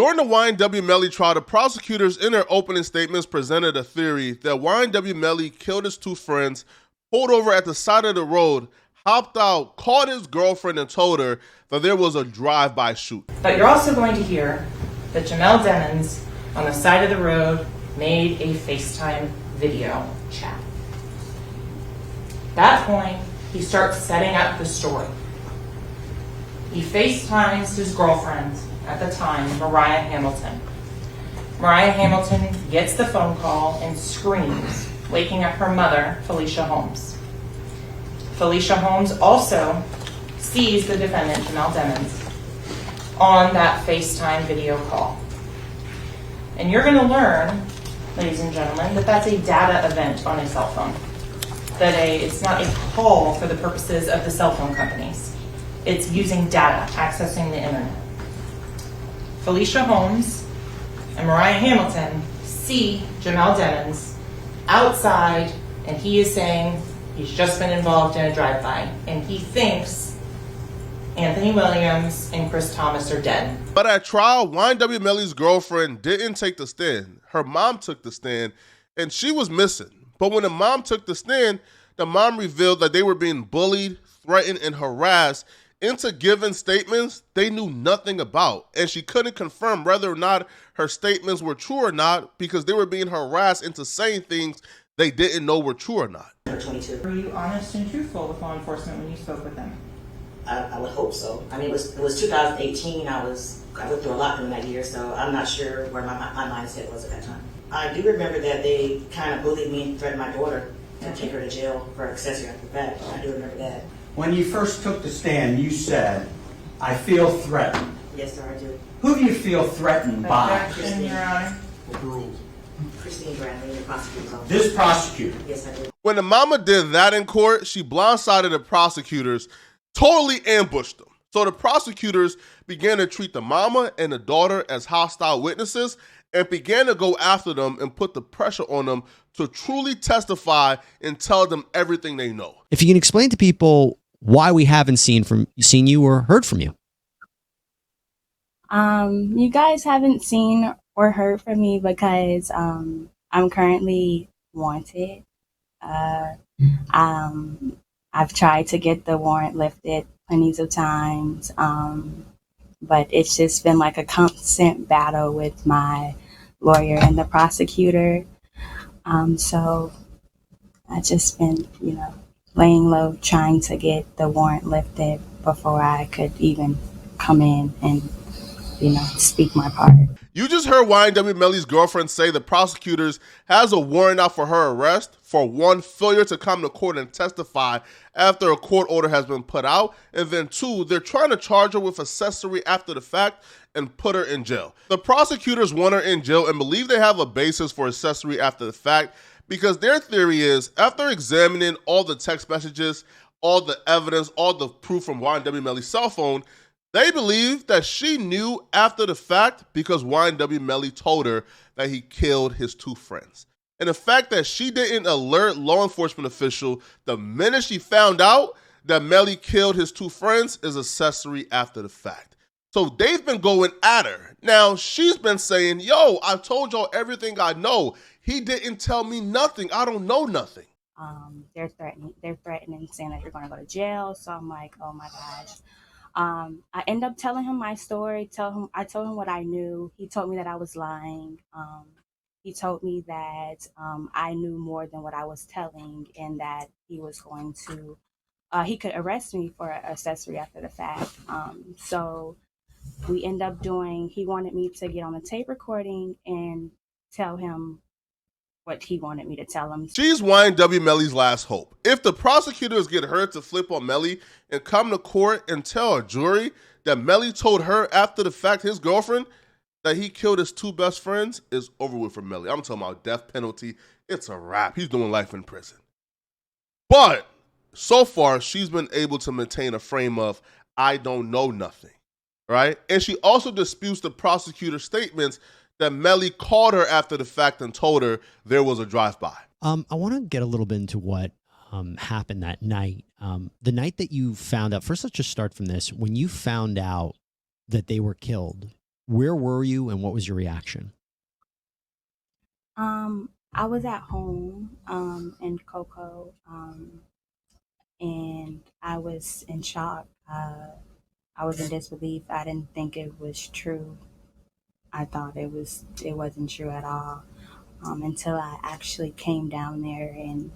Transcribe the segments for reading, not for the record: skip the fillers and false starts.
During the YNW Melly trial, the prosecutors in their opening statements presented a theory that YNW Melly killed his two friends, pulled over at the side of the road, hopped out, called his girlfriend, and told her that there was a drive-by shoot. But you're also going to hear that Jamel Demmons, on the side of the road, made a FaceTime video chat. At that point, he starts setting up the story. He FaceTimes his girlfriend at the time, Mariah Hamilton. Mariah Hamilton gets the phone call and screams, waking up her mother, Felicia Holmes. Felicia Holmes also sees the defendant, Jamel Demmons, on that FaceTime video call. And you're going to learn, ladies and gentlemen, that that's a data event on a cell phone. That it's not a call for the purposes of the cell phone companies. It's using data, accessing the internet. Felicia Holmes and Mariah Hamilton see Jamel Demmons outside, and he is saying he's just been involved in a drive-by, and he thinks Anthony Williams and Chris Thomas are dead. But at trial, YNW Melly's girlfriend didn't take the stand. Her mom took the stand, and she was missing. But when the mom took the stand, the mom revealed that they were being bullied, threatened, and harassed into giving statements they knew nothing about. And she couldn't confirm whether or not her statements were true or not because they were being harassed into saying things they didn't know were true or not. 22. Were you honest and truthful with law enforcement when you spoke with them? I would hope so. I mean, it was 2018. I went through a lot during that year, so I'm not sure where my mindset was at that time. I do remember that they kind of bullied me and threatened my daughter to take her to jail for accessory after the fact. I do remember that. When you first took the stand, you said, "I feel threatened." Yes, sir, I do. Who do you feel threatened by? Objection, Your Honor. Christine Bradley, the prosecutor's office. This prosecutor. Yes, I do. When the mama did that in court, she blindsided the prosecutors, totally ambushed them. So the prosecutors began to treat the mama and the daughter as hostile witnesses and began to go after them and put the pressure on them to truly testify and tell them everything they know. If you can explain to people why we haven't seen you or heard from you. You guys haven't seen or heard from me because I'm currently wanted. I've tried to get the warrant lifted plenty of times, but it's just been like a constant battle with my lawyer and the prosecutor. So I've just been, laying low trying to get the warrant lifted before I could even come in and, speak my part. You just heard YNW Melly's girlfriend say the prosecutors has a warrant out for her arrest for one, failure to come to court and testify after a court order has been put out, and then two, they're trying to charge her with accessory after the fact and put her in jail. The prosecutors want her in jail and believe they have a basis for accessory after the fact because their theory is after examining all the text messages, all the evidence, all the proof from YNW Melly's cell phone, they believe that she knew after the fact because YNW Melly told her that he killed his two friends. And the fact that she didn't alert law enforcement official the minute she found out that Melly killed his two friends is accessory after the fact. So they've been going at her. Now, she's been saying, yo, I told y'all everything I know. He didn't tell me nothing. I don't know nothing. They're threatening saying that you're going to go to jail. So I'm like, oh my gosh. I end up telling him my story. I told him what I knew. He told me that I was lying. He told me that I knew more than what I was telling, and that he was going to, he could arrest me for accessory after the fact. So we end up he wanted me to get on a tape recording and tell him what he wanted me to tell him. She's YNW Melly's last hope. If the prosecutors get her to flip on Melly and come to court and tell a jury that Melly told her after the fact, his girlfriend, that he killed his two best friends, is over with for Melly. I'm talking about death penalty. It's a wrap. He's doing life in prison. But so far, she's been able to maintain a frame of, I don't know nothing, right? And she also disputes the prosecutor's statements that Melly called her after the fact and told her there was a drive-by. I want to get a little bit into what happened that night. The night that you found out, first let's just start from this. When you found out that they were killed, Where were you and what was your reaction? I was at home in Cocoa, and I was in shock. I was in disbelief. I didn't think it was true. I thought it wasn't true at all, until I actually came down there and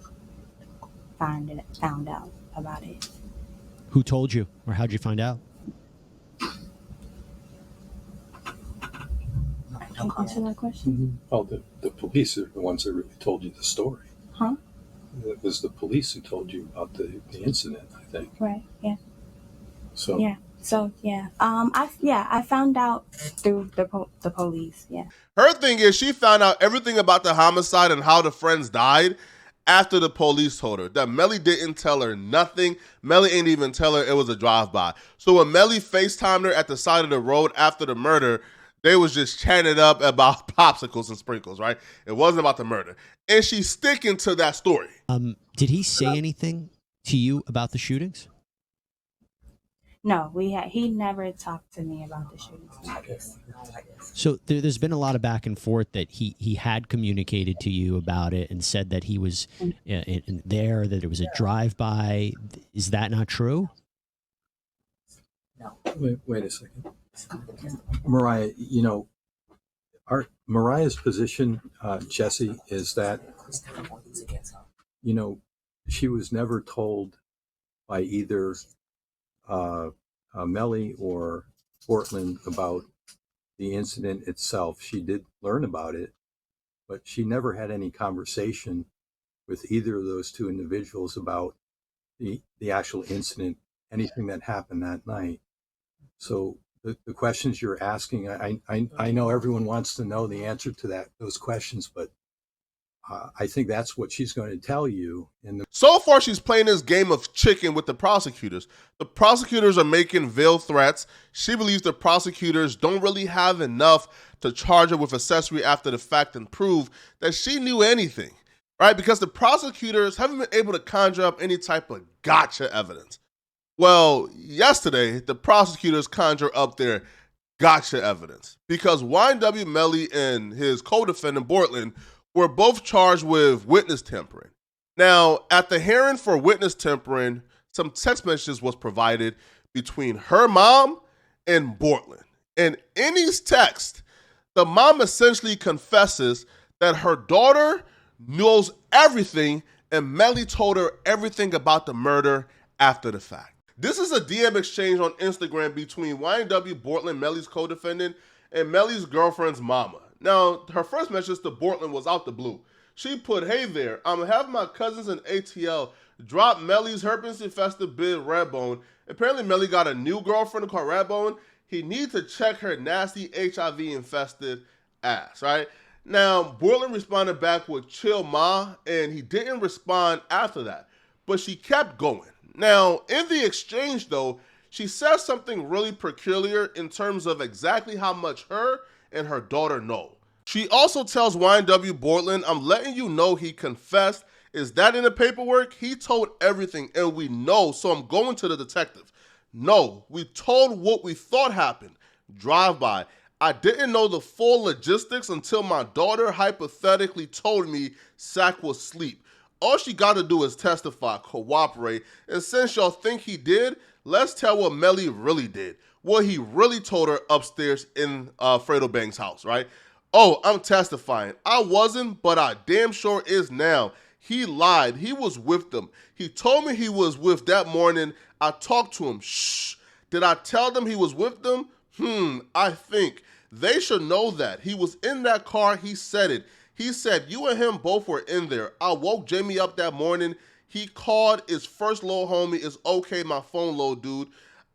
found out about it. Who told you, or how'd you find out? Can you answer that question? Well, the police are the ones that really told you the story. Huh? It was the police who told you about the incident, I think. Right. Yeah. So Yeah. So yeah. I found out through the police. Yeah. Her thing is she found out everything about the homicide and how the friends died after the police told her. That Melly didn't tell her nothing. Melly ain't even tell her it was a drive-by. So when Melly FaceTimed her at the side of the road after the murder, they was just chatting up about popsicles and sprinkles, right? It wasn't about the murder. And she's sticking to that story. Did he say anything to you about the shootings? No, he never talked to me about the shootings. So there's been a lot of back and forth that he had communicated to you about it and said that he was there, that it was a drive-by. Is that not true? wait a second. Mariah, Mariah's position, Jesse, is that, she was never told by either Melly or Portland about the incident itself. She did learn about it, but she never had any conversation with either of those two individuals about the actual incident, anything that happened that night. So the questions you're asking, I know everyone wants to know the answer to those questions, but I think that's what she's going to tell you. So far, she's playing this game of chicken with the prosecutors. The prosecutors are making veiled threats. She believes the prosecutors don't really have enough to charge her with accessory after the fact and prove that she knew anything, right? Because the prosecutors haven't been able to conjure up any type of gotcha evidence. Well, yesterday, the prosecutors conjure up their gotcha evidence because YNW Melly and his co-defendant, Portland, were both charged with witness tampering. Now, at the hearing for witness tampering, some text messages was provided between her mom and Portland. And in these texts, the mom essentially confesses that her daughter knows everything and Melly told her everything about the murder after the fact. This is a DM exchange on Instagram between YNW Portland, Melly's co-defendant, and Melly's girlfriend's mama. Now, her first message to Portland was out the blue. She put, "Hey there, I'm having my cousins in ATL drop Melly's herpes-infested bid Redbone. Apparently, Melly got a new girlfriend called Redbone. He needs to check her nasty HIV-infested ass," right? Now, Portland responded back with "chill ma," and he didn't respond after that, but she kept going. Now, in the exchange, though, she says something really peculiar in terms of exactly how much her and her daughter know. She also tells YNW Portland, "I'm letting you know he confessed. Is that in the paperwork? He told everything, and we know, so I'm going to the detective. No, we told what we thought happened. Drive-by. I didn't know the full logistics until my daughter hypothetically told me Sack was asleep. All she got to do is testify, cooperate, and since y'all think he did, let's tell what Melly really did. What he really told her upstairs in Fredo Bang's house, right? Oh, I'm testifying. I wasn't, but I damn sure is now. He lied. He was with them. He told me he was with that morning. I talked to him. Shh. Did I tell them he was with them? I think. They should know that. He was in that car. He said it. He said, you and him both were in there. I woke Jamie up that morning. He called his first little homie. It's okay, my phone low, dude.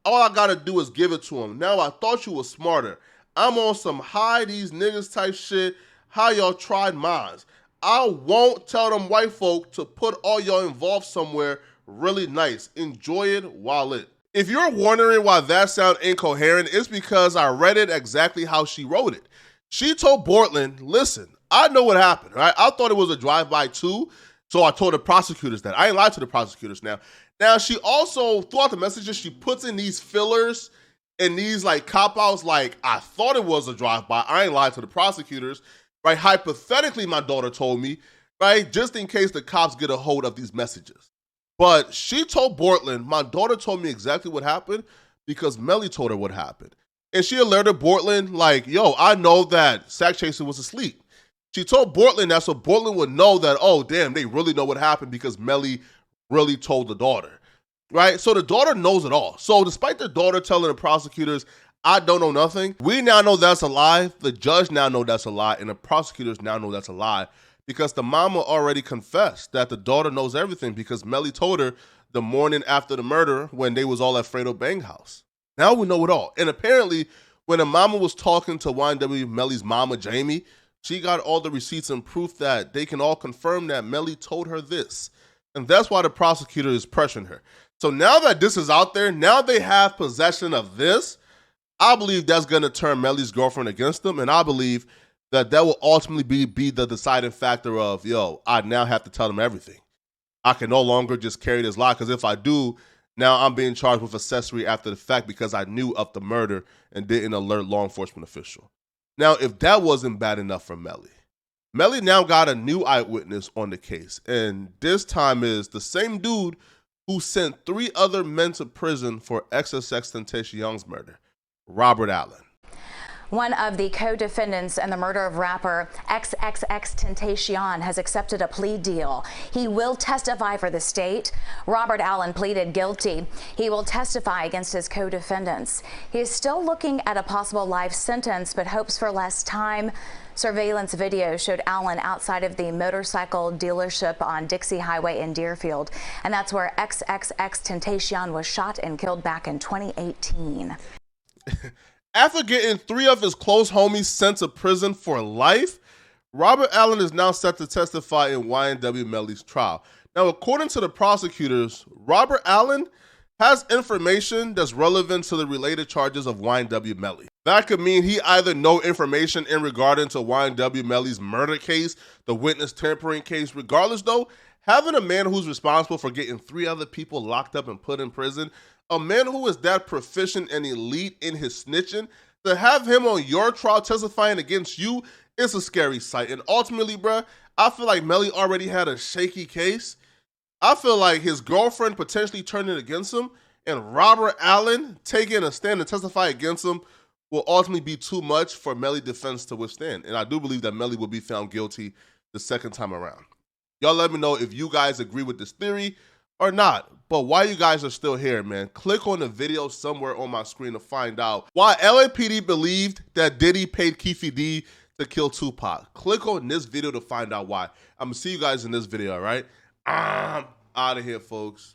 All I gotta do is give it to him. Now I thought you was smarter. I'm on some hide these niggas type shit. How y'all tried mines. I won't tell them white folk to put all y'all involved somewhere really nice. Enjoy it while it. If you're wondering why that sound incoherent, it's because I read it exactly how she wrote it. She told Portland, listen, I know what happened, right? I thought it was a drive-by too, so I told the prosecutors that. I ain't lied to the prosecutors now. Now, she also, throughout the messages, she puts in these fillers And these like cop-outs, like, I thought it was a drive-by. I ain't lied to the prosecutors, right? Hypothetically, my daughter told me, right? Just in case the cops get a hold of these messages. But she told Bortland, my daughter told me exactly what happened because Melly told her what happened. And she alerted Bortland, like, yo, I know that Sack Chaser was asleep. She told Bortland that so Bortland would know that, oh, damn, they really know what happened because Melly really told the daughter. Right? So the daughter knows it all. So despite the daughter telling the prosecutors, I don't know nothing, we now know that's a lie. The judge now know that's a lie. And the prosecutors now know that's a lie because the mama already confessed that the daughter knows everything because Melly told her the morning after the murder when they was all at Fredo Bang house. Now we know it all. And apparently when the mama was talking to YNW Melly's mama, Jamie, she got all the receipts and proof that they can all confirm that Melly told her this. And that's why the prosecutor is pressuring her. So now that this is out there, now they have possession of this, I believe that's going to turn Melly's girlfriend against them. And I believe that will ultimately be the deciding factor of, yo, I now have to tell them everything. I can no longer just carry this lie because if I do, now I'm being charged with accessory after the fact because I knew of the murder and didn't alert law enforcement official. Now, if that wasn't bad enough for Melly, Melly now got a new eyewitness on the case. And this time is the same dude who sent 3 other men to prison for XXXTentacion's murder, Robert Allen. One of the co-defendants in the murder of rapper XXXTentacion has accepted a plea deal. He will testify for the state. Robert Allen pleaded guilty. He will testify against his co-defendants. He is still looking at a possible life sentence, but hopes for less time. Surveillance video showed Allen outside of the motorcycle dealership on Dixie Highway in Deerfield, and that's where XXXTentacion was shot and killed back in 2018. After getting 3 of his close homies sent to prison for life, Robert Allen is now set to testify in YNW Melly's trial. Now, according to the prosecutors, Robert Allen has information that's relevant to the related charges of YNW Melly. That could mean he either know information in regarding to YNW Melly's murder case, the witness tampering case. Regardless though, having a man who's responsible for getting 3 other people locked up and put in prison, a man who is that proficient and elite in his snitching, to have him on your trial testifying against you is a scary sight. And ultimately, bruh, I feel like Melly already had a shaky case. I feel like his girlfriend potentially turning against him and Robert Allen taking a stand and testify against him will ultimately be too much for Melly defense to withstand. And I do believe that Melly will be found guilty the second time around. Y'all let me know if you guys agree with this theory or not. But while you guys are still here, man, click on the video somewhere on my screen to find out why LAPD believed that Diddy paid Keefe D to kill Tupac. Click on this video to find out why. I'm gonna see you guys in this video, all right? I'm out of here, folks.